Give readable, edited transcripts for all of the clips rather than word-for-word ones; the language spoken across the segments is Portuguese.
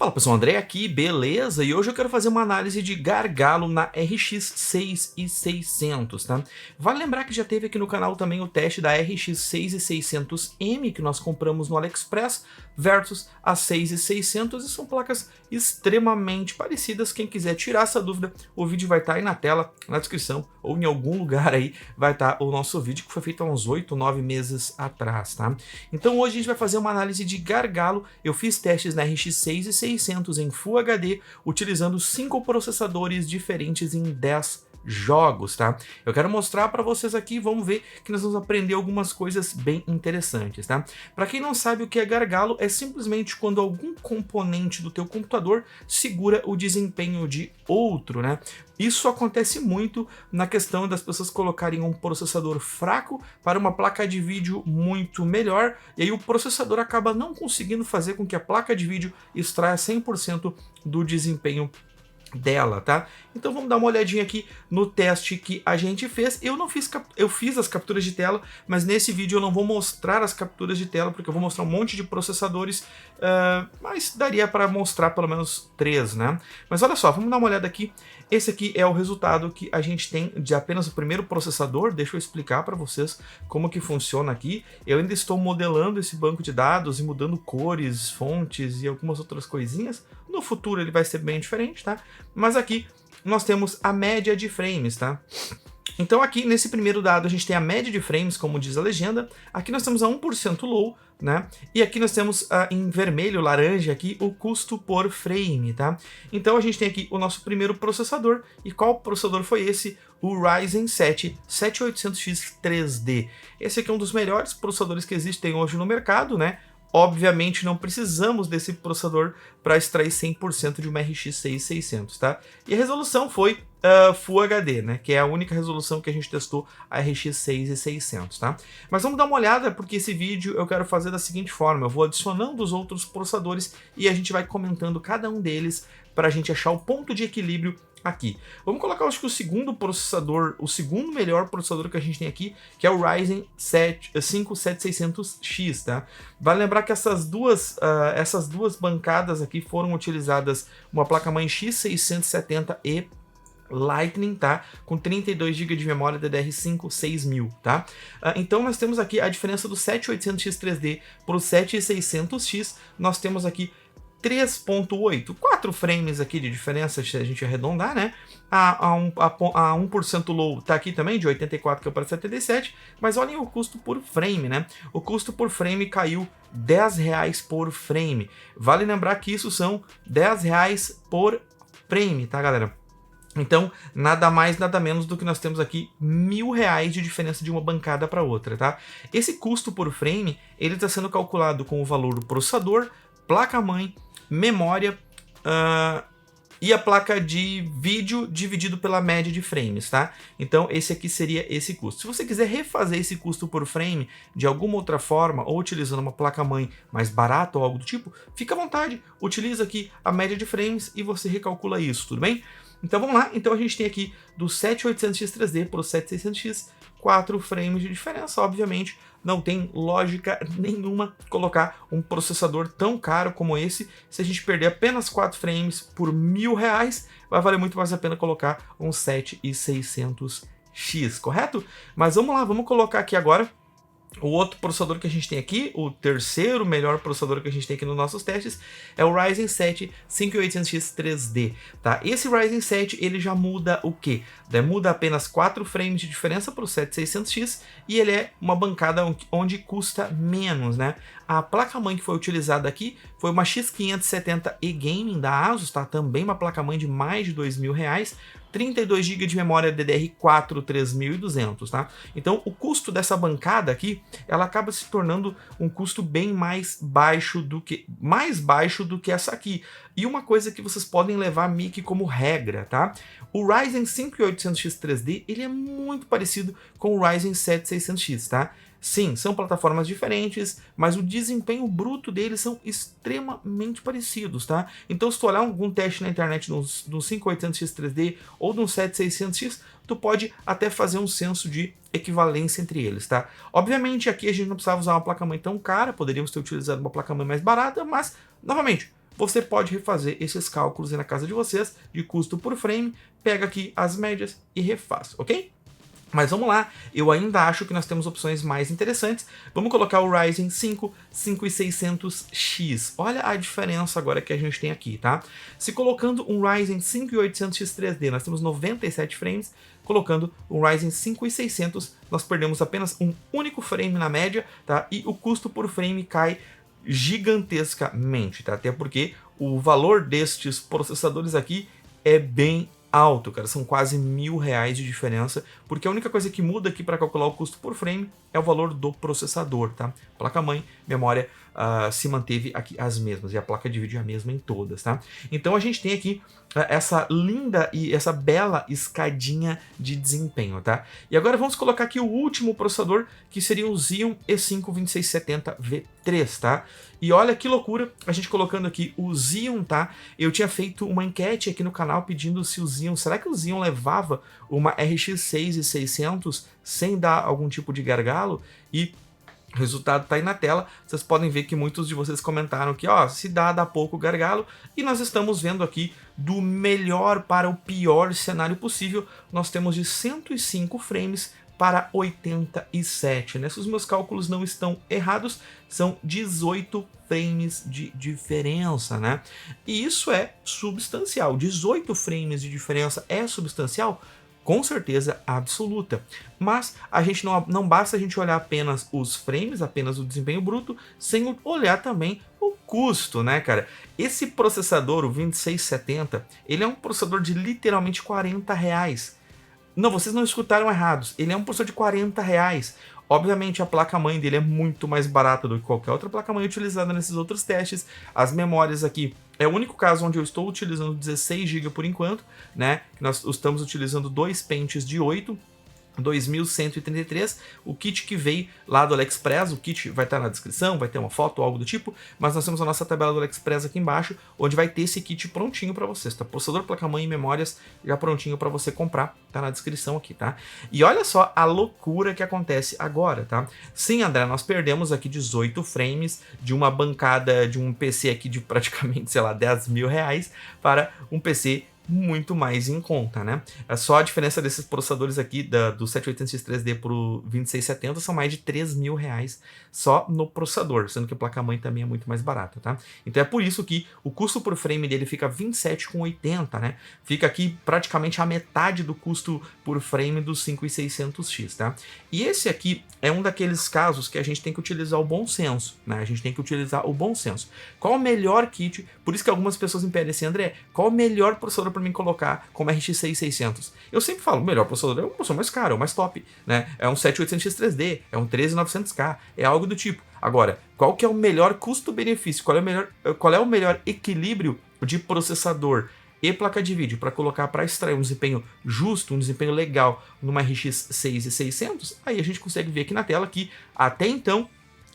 Fala pessoal, André aqui, beleza? E hoje eu quero fazer uma análise de gargalo na RX 6600, tá? Vale lembrar que já teve aqui no canal também o teste da RX 6600M que nós compramos no AliExpress versus a 6600 e são placas extremamente parecidas. Quem quiser tirar essa dúvida, o vídeo vai estar aí na tela, na descrição ou em algum lugar aí vai estar o nosso vídeo que foi feito há uns 8, 9 meses atrás, tá? Então hoje a gente vai fazer uma análise de gargalo. Eu fiz testes na RX 6600 em Full HD, utilizando 5 processadores diferentes em 10 jogos, tá? Eu quero mostrar para vocês aqui, vamos ver que nós vamos aprender algumas coisas bem interessantes, tá? Para quem não sabe o que é gargalo, é simplesmente quando algum componente do teu computador segura o desempenho de outro, né? Isso acontece muito na questão das pessoas colocarem um processador fraco para uma placa de vídeo muito melhor, e aí o processador acaba não conseguindo fazer com que a placa de vídeo extraia 100% do desempenho dela, tá? Então vamos dar uma olhadinha aqui no teste que a gente fez. Eu fiz as capturas de tela, mas nesse vídeo eu não vou mostrar as capturas de tela, porque eu vou mostrar um monte de processadores, mas daria para mostrar pelo menos 3, né? Mas olha só, vamos dar uma olhada aqui. Esse aqui é o resultado que a gente tem de apenas o primeiro processador. Deixa eu explicar para vocês como que funciona aqui. Eu ainda estou modelando esse banco de dados e mudando cores, fontes e algumas outras coisinhas. No futuro ele vai ser bem diferente, tá? Mas aqui nós temos a média de frames, tá? Então aqui nesse primeiro dado a gente tem a média de frames, como diz a legenda. Aqui nós temos a 1% low, né? E aqui nós temos em vermelho, laranja aqui, o custo por frame, tá? Então a gente tem aqui o nosso primeiro processador. E qual processador foi esse? O Ryzen 7 7800X 3D. Esse aqui é um dos melhores processadores que existem hoje no mercado, né? Obviamente não precisamos desse processador para extrair 100% de uma RX 6600, tá? E a resolução foi Full HD, né? Que é a única resolução que a gente testou, a RX 6600, tá? Mas vamos dar uma olhada, porque esse vídeo eu quero fazer da seguinte forma: eu vou adicionando os outros processadores e a gente vai comentando cada um deles para a gente achar o ponto de equilíbrio aqui. Vamos colocar, acho que o segundo processador, o segundo melhor processador que a gente tem aqui, que é o Ryzen 5 7600X, tá? Vale lembrar que essas duas bancadas aqui foram utilizadas uma placa-mãe X670E Lightning, tá? Com 32 GB de memória DDR5 6000, tá? Então nós temos aqui a diferença do 7800X 3D para o 7600X. Nós temos aqui 3.8, 4 frames aqui de diferença, se a gente arredondar, né? A 1% low tá aqui também, de 84 que é para 77, mas olhem o custo por frame, né? O custo por frame caiu R$10 por frame. Vale lembrar que isso são R$10 por frame, tá, galera? Então, nada mais, nada menos do que nós temos aqui R$1.000 de diferença de uma bancada para outra, tá? Esse custo por frame, ele está sendo calculado com o valor do processador, placa-mãe, memória e a placa de vídeo dividido pela média de frames, tá? Então esse aqui seria esse custo. Se você quiser refazer esse custo por frame de alguma outra forma, ou utilizando uma placa-mãe mais barata ou algo do tipo, fica à vontade, utiliza aqui a média de frames e você recalcula isso, tudo bem? Então vamos lá, então a gente tem aqui do 7800X 3D para o 7600X, 4 frames de diferença. Obviamente não tem lógica nenhuma colocar um processador tão caro como esse. Se a gente perder apenas 4 frames por R$1.000, vai valer muito mais a pena colocar um 7600X, correto? Mas vamos lá, vamos colocar aqui agora o outro processador que a gente tem aqui, o terceiro melhor processador que a gente tem aqui nos nossos testes, é o Ryzen 7 5800X 3D, tá? Esse Ryzen 7, ele já muda o quê? Muda apenas 4 frames de diferença para o 7600X e ele é uma bancada onde custa menos, né? A placa-mãe que foi utilizada aqui foi uma X570E Gaming da ASUS, tá? Também uma placa-mãe de mais de R$2.000, 32 GB de memória DDR4 3200, tá? Então o custo dessa bancada aqui, ela acaba se tornando um custo bem mais baixo do que essa aqui. E uma coisa que vocês podem levar meio que como regra, tá? O Ryzen 5800X 3D, ele é muito parecido com o Ryzen 7 600X, tá? Sim, são plataformas diferentes, mas o desempenho bruto deles são extremamente parecidos, tá? Então se tu olhar algum teste na internet do 5800X 3D ou do 7600X, tu pode até fazer um senso de equivalência entre eles, tá? Obviamente aqui a gente não precisava usar uma placa-mãe tão cara, poderíamos ter utilizado uma placa-mãe mais barata, mas, novamente, você pode refazer esses cálculos aí na casa de vocês, de custo por frame, pega aqui as médias e refaz, ok? Mas vamos lá, eu ainda acho que nós temos opções mais interessantes. Vamos colocar o Ryzen 5 5600X. Olha a diferença agora que a gente tem aqui, tá? Se colocando um Ryzen 5800X 3D, nós temos 97 frames. Colocando um Ryzen 5600, nós perdemos apenas um único frame na média, tá? E o custo por frame cai gigantescamente, tá? Até porque o valor destes processadores aqui é bem alto, cara, são quase R$1.000 de diferença, porque a única coisa que muda aqui para calcular o custo por frame é o valor do processador, tá? Placa-mãe, memória se manteve aqui as mesmas, e a placa de vídeo é a mesma em todas, tá? Então a gente tem aqui essa linda e essa bela escadinha de desempenho, tá? E agora vamos colocar aqui o último processador, que seria o Xeon E5 2670V3, tá? E olha que loucura, a gente colocando aqui o Xeon, tá? Eu tinha feito uma enquete aqui no canal pedindo se o Xeon, será que o Xeon levava uma RX 6600 sem dar algum tipo de gargalo? E o resultado está aí na tela, vocês podem ver que muitos de vocês comentaram que, ó, se dá pouco gargalo, e nós estamos vendo aqui do melhor para o pior cenário possível, nós temos de 105 frames para 87, né? Se os meus cálculos não estão errados, são 18 frames de diferença, né? E isso é substancial, 18 frames de diferença é substancial? Com certeza absoluta. Mas a gente não basta a gente olhar apenas os frames, apenas o desempenho bruto, sem olhar também o custo, né, cara? Esse processador, o 2670, ele é um processador de literalmente R$40. Não, vocês não escutaram errados. Ele é um processador de R$40. Obviamente a placa-mãe dele é muito mais barata do que qualquer outra placa-mãe utilizada nesses outros testes. As memórias aqui é o único caso onde eu estou utilizando 16 GB por enquanto, né? Nós estamos utilizando dois pentes de 8. 2133, o kit que veio lá do AliExpress, o kit vai estar na descrição, vai ter uma foto ou algo do tipo, mas nós temos a nossa tabela do AliExpress aqui embaixo, onde vai ter esse kit prontinho para vocês, tá? Processador, placa-mãe e memórias já prontinho para você comprar, tá na descrição aqui, tá? E olha só a loucura que acontece agora, tá? Sim, André, nós perdemos aqui 18 frames de uma bancada de um PC aqui de praticamente, sei lá, R$10.000 para um PC muito mais em conta, né? Só a diferença desses processadores aqui do 7800X 3D pro 2670 são mais de R$3.000 só no processador, sendo que a placa-mãe também é muito mais barata, tá? Então é por isso que o custo por frame dele fica R$27,80, né? Fica aqui praticamente a metade do custo por frame do 5600X, tá? E esse aqui é um daqueles casos que a gente tem que utilizar o bom senso, né? A gente tem que utilizar o bom senso. Qual o melhor kit? Por isso que algumas pessoas me pedem assim, André, qual o melhor processador para mim colocar como RX 6600? Eu sempre falo, o melhor processador é o processador mais caro, é o mais top, né? É um 7800X 3D, é um 13900K, é algo do tipo. Agora, qual que é o melhor custo-benefício? Qual é o melhor equilíbrio de processador e placa de vídeo para colocar para extrair um desempenho justo, um desempenho legal numa RX 6600? Aí a gente consegue ver aqui na tela que até então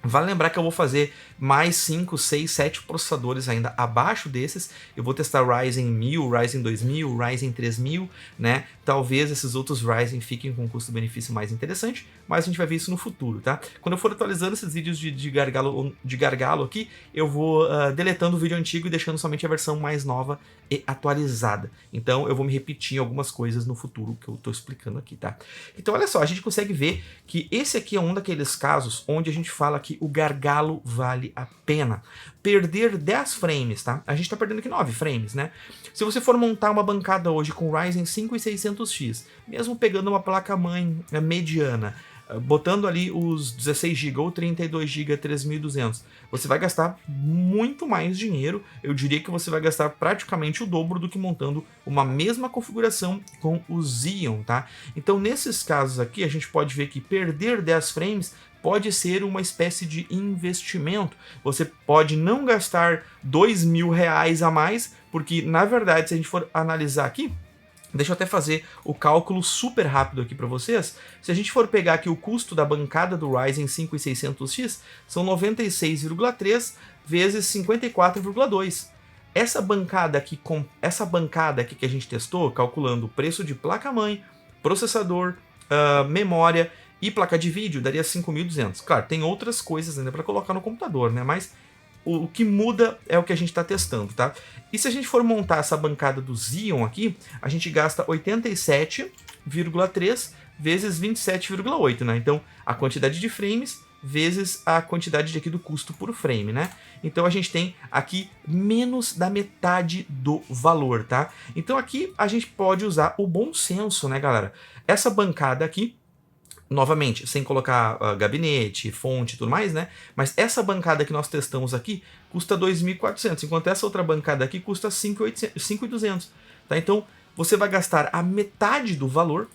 vale lembrar que eu vou fazer mais 5, 6, 7 processadores ainda abaixo desses. Eu vou testar Ryzen 1000, Ryzen 2000, Ryzen 3000, né? Talvez esses outros Ryzen fiquem com um custo-benefício mais interessante, mas a gente vai ver isso no futuro, tá? Quando eu for atualizando esses vídeos de gargalo aqui, eu vou deletando o vídeo antigo e deixando somente a versão mais nova e atualizada. Então eu vou me repetir em algumas coisas no futuro que eu tô explicando aqui, tá? Então olha só, a gente consegue ver que esse aqui é um daqueles casos onde a gente fala que o gargalo vale a pena. Perder 10 frames, tá? A gente tá perdendo aqui 9 frames, né? Se você for montar uma bancada hoje com Ryzen 5600X, mesmo pegando uma placa-mãe mediana, botando ali os 16 GB ou 32 GB 3200, você vai gastar muito mais dinheiro. Eu diria que você vai gastar praticamente o dobro do que montando uma mesma configuração com o Xeon, tá? Então nesses casos aqui a gente pode ver que perder 10 frames pode ser uma espécie de investimento. Você pode não gastar R$2.000 a mais, porque na verdade se a gente for analisar aqui, deixa eu até fazer o cálculo super rápido aqui para vocês. Se a gente for pegar aqui o custo da bancada do Ryzen 5600X, são 96,3 vezes 54,2. Essa bancada aqui que a gente testou, calculando o preço de placa-mãe, processador, memória e placa de vídeo, daria 5.200. Claro, tem outras coisas ainda para colocar no computador, né? Mas o que muda é o que a gente está testando, tá? E se a gente for montar essa bancada do Xeon aqui, a gente gasta 87,3 vezes 27,8, né? Então, a quantidade de frames vezes a quantidade aqui do custo por frame, né? Então a gente tem aqui menos da metade do valor, tá? Então aqui a gente pode usar o bom senso, né, galera? Essa bancada aqui, novamente, sem colocar gabinete, fonte e tudo mais, né? Mas essa bancada que nós testamos aqui custa 2.400, enquanto essa outra bancada aqui custa 5.200, tá? Então você vai gastar a metade do valor,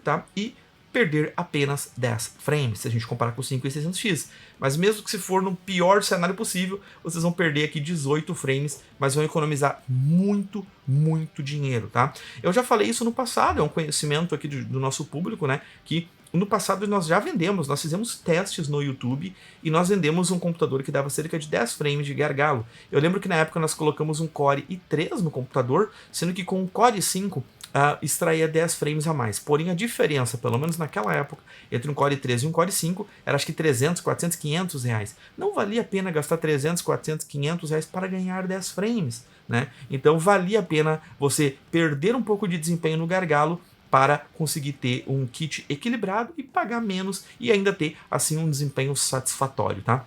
tá? E perder apenas 10 frames, se a gente comparar com o 5600X. Mas mesmo que se for no pior cenário possível, vocês vão perder aqui 18 frames, mas vão economizar muito, muito dinheiro, tá? Eu já falei isso no passado, é um conhecimento aqui do nosso público, né? Que no passado nós já vendemos, nós fizemos testes no YouTube e nós vendemos um computador que dava cerca de 10 frames de gargalo. Eu lembro que na época nós colocamos um Core i3 no computador, sendo que com o Core i5 extraía 10 frames a mais. Porém, a diferença, pelo menos naquela época, entre um Core i3 e um Core i5, era acho que 300, 400, 500 reais. Não valia a pena gastar 300, 400, 500 reais para ganhar 10 frames, né? Então, valia a pena você perder um pouco de desempenho no gargalo para conseguir ter um kit equilibrado e pagar menos e ainda ter, assim, um desempenho satisfatório, tá?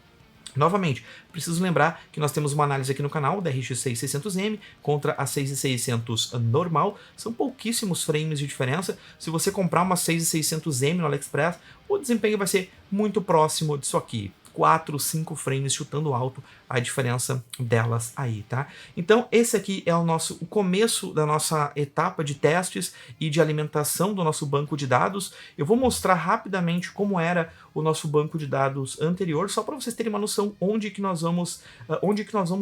Novamente, preciso lembrar que nós temos uma análise aqui no canal da RX 6600M contra a 6600 normal. São pouquíssimos frames de diferença. Se você comprar uma 6600M no AliExpress, o desempenho vai ser muito próximo disso aqui. 4, 5 frames chutando alto a diferença delas aí, tá? Então esse aqui é o começo da nossa etapa de testes e de alimentação do nosso banco de dados. Eu vou mostrar rapidamente como era o nosso banco de dados anterior, só para vocês terem uma noção onde que nós vamos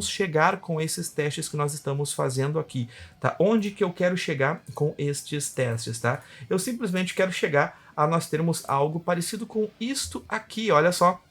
chegar com esses testes que nós estamos fazendo aqui, tá? Onde que eu quero chegar com estes testes, tá? Eu simplesmente quero chegar a nós termos algo parecido com isto aqui, olha só.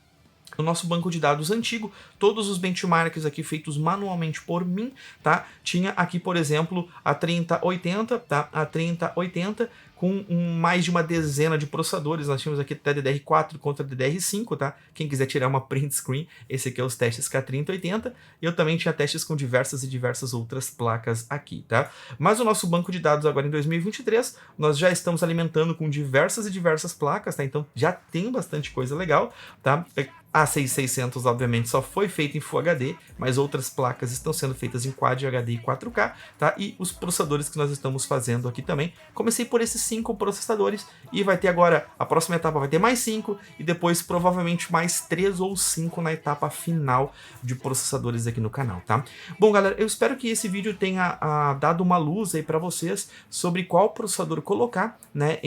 No nosso banco de dados antigo, todos os benchmarks aqui feitos manualmente por mim, tá? Tinha aqui, por exemplo, a 3080, tá? A 3080 com mais de uma dezena de processadores. Nós tínhamos aqui até DDR4 contra DDR5, tá? Quem quiser tirar uma print screen, esse aqui é os testes com a 3080. Eu também tinha testes com diversas outras placas aqui, tá? Mas o nosso banco de dados agora em 2023, nós já estamos alimentando com diversas placas, tá? Então já tem bastante coisa legal, tá? A 6600, obviamente, só foi feita em Full HD, mas outras placas estão sendo feitas em Quad HD e 4K, tá? E os processadores que nós estamos fazendo aqui também. Comecei por esses 5 processadores e vai ter agora, a próxima etapa vai ter mais 5 e depois provavelmente mais 3 ou 5 na etapa final de processadores aqui no canal, tá? Bom, galera, eu espero que esse vídeo tenha dado uma luz aí para vocês sobre qual processador colocar, né?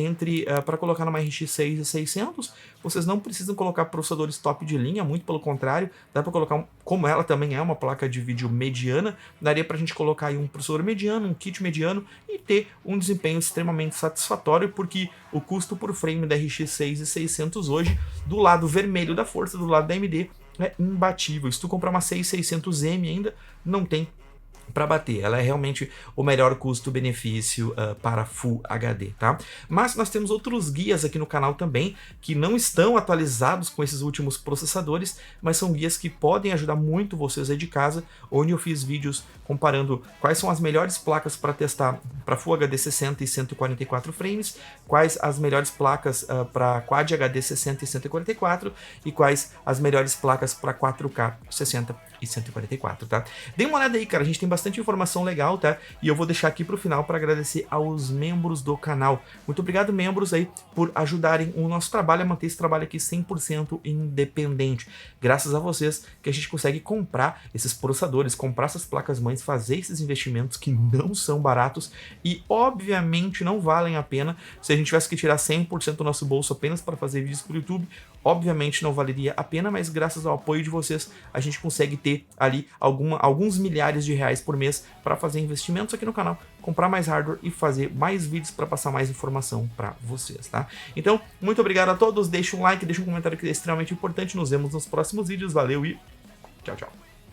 Para colocar numa RX 6600, vocês não precisam colocar processadores top de linha, muito pelo contrário, dá para colocar, como ela também é uma placa de vídeo mediana, daria para a gente colocar aí um processador mediano, um kit mediano e ter um desempenho extremamente satisfatório, porque o custo por frame da RX 6600 hoje, do lado vermelho da força, do lado da AMD, é imbatível. Se tu comprar uma 6600M ainda, não tem para bater. Ela é realmente o melhor custo-benefício para Full HD, tá? Mas nós temos outros guias aqui no canal também, que não estão atualizados com esses últimos processadores, mas são guias que podem ajudar muito vocês aí de casa, onde eu fiz vídeos comparando quais são as melhores placas para testar para Full HD 60 e 144 frames, quais as melhores placas para Quad HD 60 e 144 e quais as melhores placas para 4K 60 e 144, tá? Dê uma olhada aí, cara, a gente tem bastante informação legal, tá? E eu vou deixar aqui pro final para agradecer aos membros do canal. Muito obrigado, membros, aí, por ajudarem o nosso trabalho a manter esse trabalho aqui 100% independente. Graças a vocês que a gente consegue comprar esses processadores, comprar essas placas-mães, fazer esses investimentos que não são baratos e, obviamente, não valem a pena. Se a gente tivesse que tirar 100% do nosso bolso apenas para fazer vídeos pro YouTube, obviamente não valeria a pena, mas graças ao apoio de vocês, a gente consegue ter ali alguns milhares de reais por mês para fazer investimentos aqui no canal, comprar mais hardware e fazer mais vídeos para passar mais informação para vocês, tá? Então, muito obrigado a todos, deixa um like, deixa um comentário que é extremamente importante, nos vemos nos próximos vídeos, valeu e tchau, tchau!